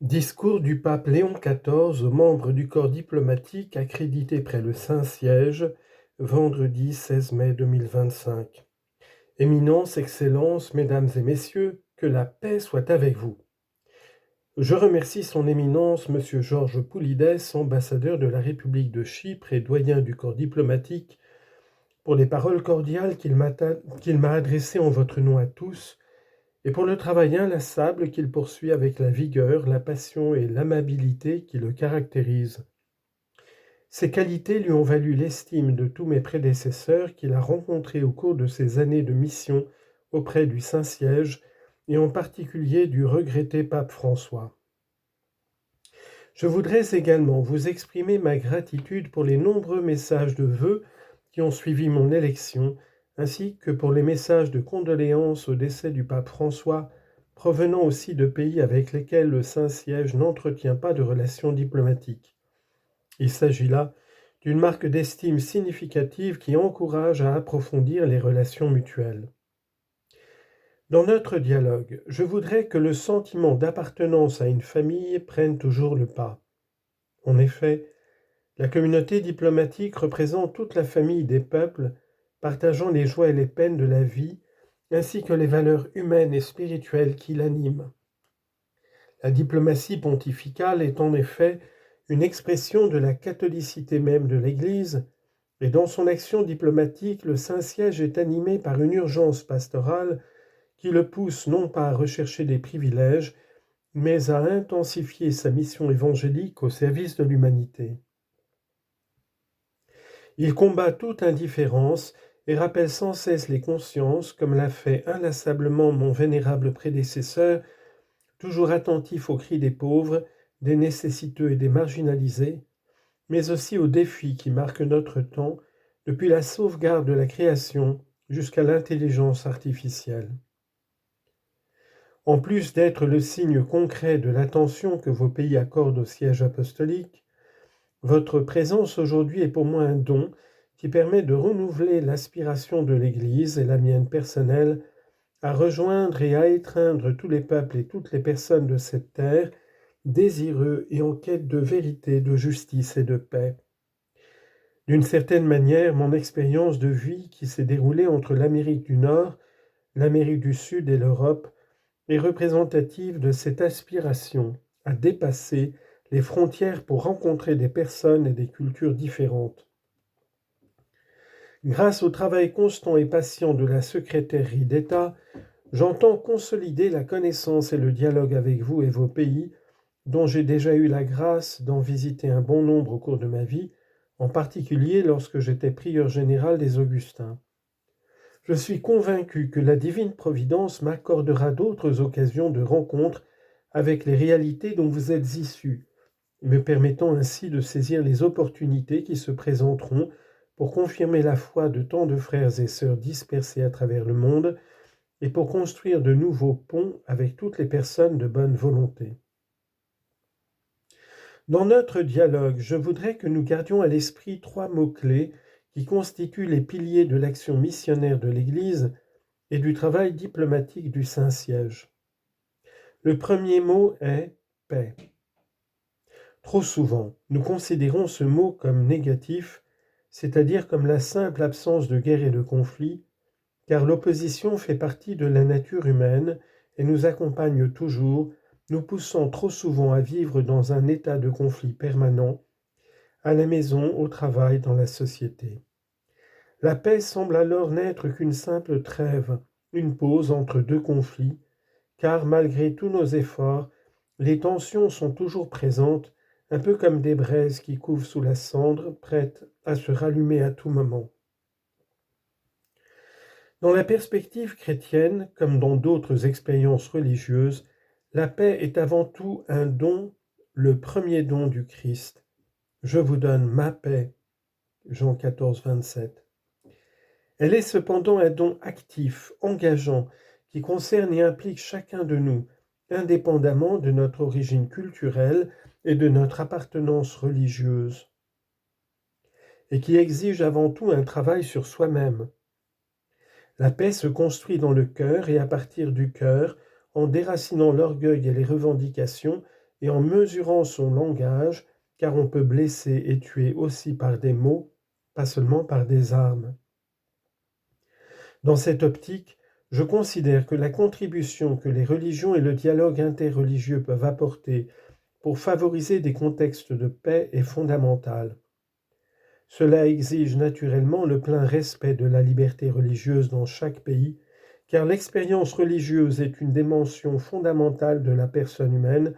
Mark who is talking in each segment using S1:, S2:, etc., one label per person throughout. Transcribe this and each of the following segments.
S1: Discours du pape Léon XIV aux membres du corps diplomatique accrédité près le Saint-Siège, vendredi 16 mai 2025. Éminence, Excellences, Mesdames et Messieurs, que la paix soit avec vous. Je remercie son Éminence, Monsieur Georges Poulides, ambassadeur de la République de Chypre et doyen du corps diplomatique, pour les paroles cordiales qu'il m'a adressées en votre nom à tous, et pour le travail inlassable qu'il poursuit avec la vigueur, la passion et l'amabilité qui le caractérisent. Ces qualités lui ont valu l'estime de tous mes prédécesseurs qu'il a rencontrés au cours de ses années de mission auprès du Saint-Siège et en particulier du regretté pape François. Je voudrais également vous exprimer ma gratitude pour les nombreux messages de vœux qui ont suivi mon élection, ainsi que pour les messages de condoléances au décès du pape François, provenant aussi de pays avec lesquels le Saint-Siège n'entretient pas de relations diplomatiques. Il s'agit là d'une marque d'estime significative qui encourage à approfondir les relations mutuelles. Dans notre dialogue, je voudrais que le sentiment d'appartenance à une famille prenne toujours le pas. En effet, la communauté diplomatique représente toute la famille des peuples, partageant les joies et les peines de la vie, ainsi que les valeurs humaines et spirituelles qui l'animent. La diplomatie pontificale est en effet une expression de la catholicité même de l'Église, et dans son action diplomatique, le Saint-Siège est animé par une urgence pastorale qui le pousse non pas à rechercher des privilèges, mais à intensifier sa mission évangélique au service de l'humanité. Il combat toute indifférence et rappelle sans cesse les consciences, comme l'a fait inlassablement mon vénérable prédécesseur, toujours attentif aux cris des pauvres, des nécessiteux et des marginalisés, mais aussi aux défis qui marquent notre temps, depuis la sauvegarde de la création jusqu'à l'intelligence artificielle. En plus d'être le signe concret de l'attention que vos pays accordent au siège apostolique, votre présence aujourd'hui est pour moi un don qui permet de renouveler l'aspiration de l'Église et la mienne personnelle à rejoindre et à étreindre tous les peuples et toutes les personnes de cette terre, désireux et en quête de vérité, de justice et de paix. D'une certaine manière, mon expérience de vie qui s'est déroulée entre l'Amérique du Nord, l'Amérique du Sud et l'Europe est représentative de cette aspiration à dépasser les frontières pour rencontrer des personnes et des cultures différentes. Grâce au travail constant et patient de la secrétairerie d'État, j'entends consolider la connaissance et le dialogue avec vous et vos pays, dont j'ai déjà eu la grâce d'en visiter un bon nombre au cours de ma vie, en particulier lorsque j'étais prieur général des Augustins. Je suis convaincu que la divine providence m'accordera d'autres occasions de rencontre avec les réalités dont vous êtes issus, me permettant ainsi de saisir les opportunités qui se présenteront pour confirmer la foi de tant de frères et sœurs dispersés à travers le monde et pour construire de nouveaux ponts avec toutes les personnes de bonne volonté. Dans notre dialogue, je voudrais que nous gardions à l'esprit trois mots-clés qui constituent les piliers de l'action missionnaire de l'Église et du travail diplomatique du Saint-Siège. Le premier mot est « paix ». Trop souvent, nous considérons ce mot comme négatif, c'est-à-dire comme la simple absence de guerre et de conflit, car l'opposition fait partie de la nature humaine et nous accompagne toujours, nous poussant trop souvent à vivre dans un état de conflit permanent, à la maison, au travail, dans la société. La paix semble alors n'être qu'une simple trêve, une pause entre deux conflits, car malgré tous nos efforts, les tensions sont toujours présentes, un peu comme des braises qui couvent sous la cendre, prêtes à se rallumer à tout moment. Dans la perspective chrétienne, comme dans d'autres expériences religieuses, la paix est avant tout un don, le premier don du Christ. Je vous donne ma paix. Jean 14, 27. Elle est cependant un don actif, engageant, qui concerne et implique chacun de nous, indépendamment de notre origine culturelle et de notre appartenance religieuse, et qui exige avant tout un travail sur soi-même. La paix se construit dans le cœur et à partir du cœur, en déracinant l'orgueil et les revendications et en mesurant son langage, car on peut blesser et tuer aussi par des mots, pas seulement par des armes. Dans cette optique, je considère que la contribution que les religions et le dialogue interreligieux peuvent apporter pour favoriser des contextes de paix est fondamentale. Cela exige naturellement le plein respect de la liberté religieuse dans chaque pays, car l'expérience religieuse est une dimension fondamentale de la personne humaine,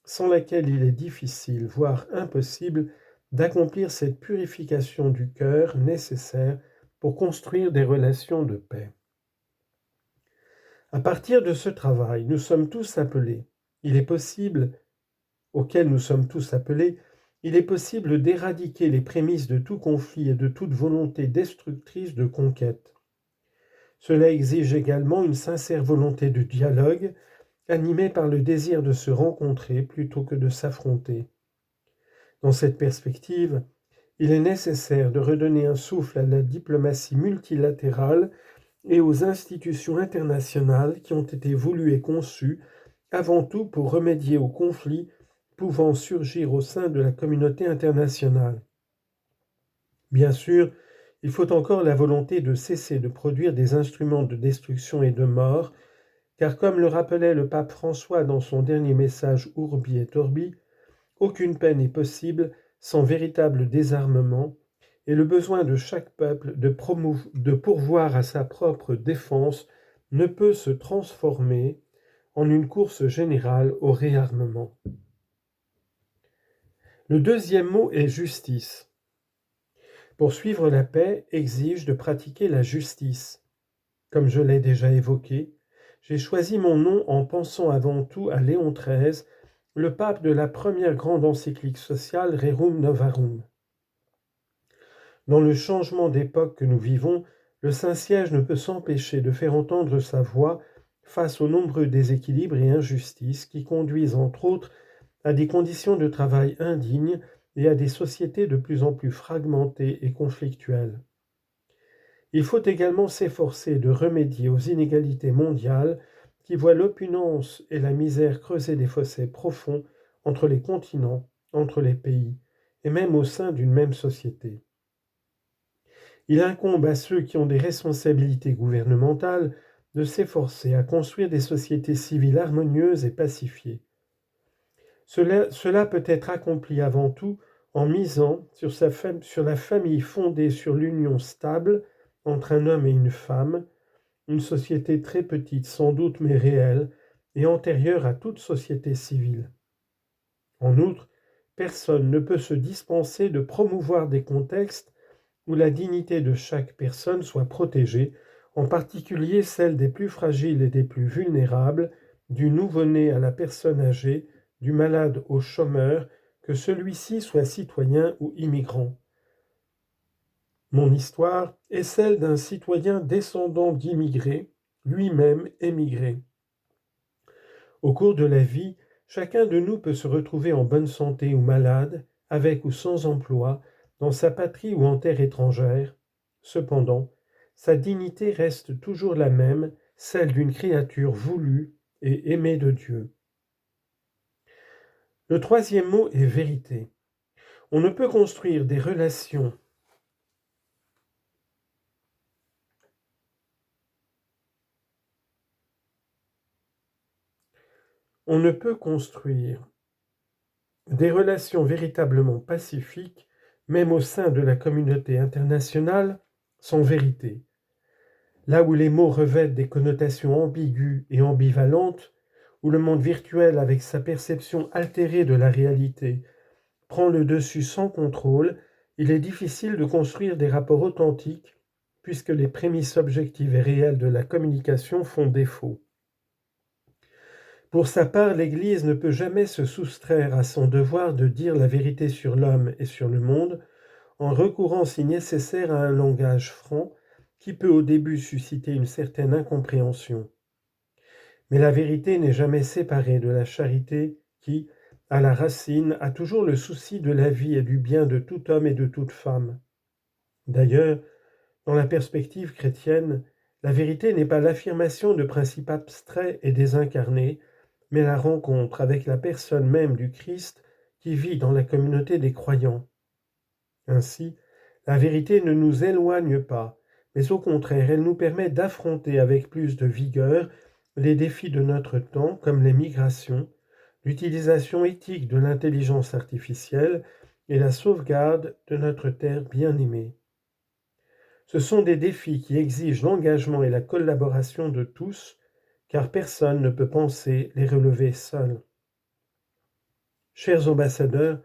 S1: sans laquelle il est difficile, voire impossible, d'accomplir cette purification du cœur nécessaire pour construire des relations de paix. À partir de ce travail, nous sommes tous appelés, auquel nous sommes tous appelés, il est possible d'éradiquer les prémices de tout conflit et de toute volonté destructrice de conquête. Cela exige également une sincère volonté de dialogue, animée par le désir de se rencontrer plutôt que de s'affronter. Dans cette perspective, il est nécessaire de redonner un souffle à la diplomatie multilatérale et aux institutions internationales qui ont été voulues et conçues avant tout pour remédier aux conflits pouvant surgir au sein de la communauté internationale. Bien sûr, il faut encore la volonté de cesser de produire des instruments de destruction et de mort, car comme le rappelait le pape François dans son dernier message Urbi et Orbi, aucune paix n'est possible sans véritable désarmement, et le besoin de chaque peuple de pourvoir à sa propre défense ne peut se transformer en une course générale au réarmement. Le deuxième mot est justice. Poursuivre la paix exige de pratiquer la justice. Comme je l'ai déjà évoqué, j'ai choisi mon nom en pensant avant tout à Léon XIII, le pape de la première grande encyclique sociale Rerum Novarum. Dans le changement d'époque que nous vivons, le Saint-Siège ne peut s'empêcher de faire entendre sa voix face aux nombreux déséquilibres et injustices qui conduisent entre autres à des conditions de travail indignes et à des sociétés de plus en plus fragmentées et conflictuelles. Il faut également s'efforcer de remédier aux inégalités mondiales qui voient l'opulence et la misère creuser des fossés profonds entre les continents, entre les pays, et même au sein d'une même société. Il incombe à ceux qui ont des responsabilités gouvernementales de s'efforcer à construire des sociétés civiles harmonieuses et pacifiées. Cela peut être accompli avant tout en misant sur la famille fondée sur l'union stable entre un homme et une femme, une société très petite sans doute mais réelle et antérieure à toute société civile. En outre, personne ne peut se dispenser de promouvoir des contextes où la dignité de chaque personne soit protégée, en particulier celle des plus fragiles et des plus vulnérables, du nouveau-né à la personne âgée, du malade au chômeur, que celui-ci soit citoyen ou immigrant. Mon histoire est celle d'un citoyen descendant d'immigrés, lui-même émigré. Au cours de la vie, chacun de nous peut se retrouver en bonne santé ou malade, avec ou sans emploi, dans sa patrie ou en terre étrangère. Cependant, sa dignité reste toujours la même, celle d'une créature voulue et aimée de Dieu. Le troisième mot est vérité. On ne peut construire des relations véritablement pacifiques, même au sein de la communauté internationale, sans vérité. Là où les mots revêtent des connotations ambiguës et ambivalentes, où le monde virtuel avec sa perception altérée de la réalité prend le dessus sans contrôle, il est difficile de construire des rapports authentiques puisque les prémices objectives et réelles de la communication font défaut. Pour sa part, l'Église ne peut jamais se soustraire à son devoir de dire la vérité sur l'homme et sur le monde, en recourant si nécessaire à un langage franc qui peut au début susciter une certaine incompréhension. Mais la vérité n'est jamais séparée de la charité qui, à la racine, a toujours le souci de la vie et du bien de tout homme et de toute femme. D'ailleurs, dans la perspective chrétienne, la vérité n'est pas l'affirmation de principes abstraits et désincarnés, mais la rencontre avec la personne même du Christ qui vit dans la communauté des croyants. Ainsi, la vérité ne nous éloigne pas, mais au contraire, elle nous permet d'affronter avec plus de vigueur les défis de notre temps, comme les migrations, l'utilisation éthique de l'intelligence artificielle et la sauvegarde de notre terre bien-aimée. Ce sont des défis qui exigent l'engagement et la collaboration de tous, car personne ne peut penser les relever seul. Chers ambassadeurs,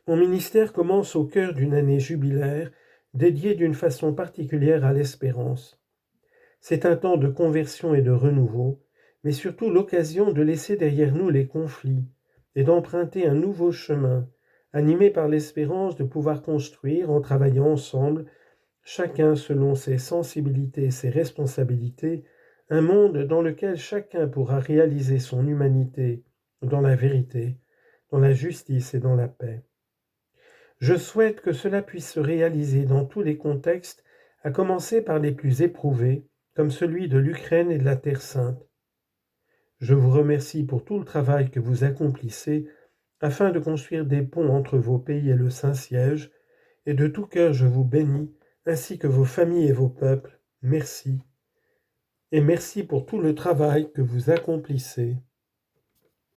S1: mon ministère commence au cœur d'une année jubilaire dédiée d'une façon particulière à l'espérance. C'est un temps de conversion et de renouveau, mais surtout l'occasion de laisser derrière nous les conflits et d'emprunter un nouveau chemin, animé par l'espérance de pouvoir construire, en travaillant ensemble, chacun selon ses sensibilités et ses responsabilités, un monde dans lequel chacun pourra réaliser son humanité dans la vérité, dans la justice et dans la paix. Je souhaite que cela puisse se réaliser dans tous les contextes, à commencer par les plus éprouvés, comme celui de l'Ukraine et de la Terre sainte. Je vous remercie pour tout le travail que vous accomplissez afin de construire des ponts entre vos pays et le Saint-Siège, et de tout cœur je vous bénis, ainsi que vos familles et vos peuples. Merci. Et merci pour tout le travail que vous accomplissez.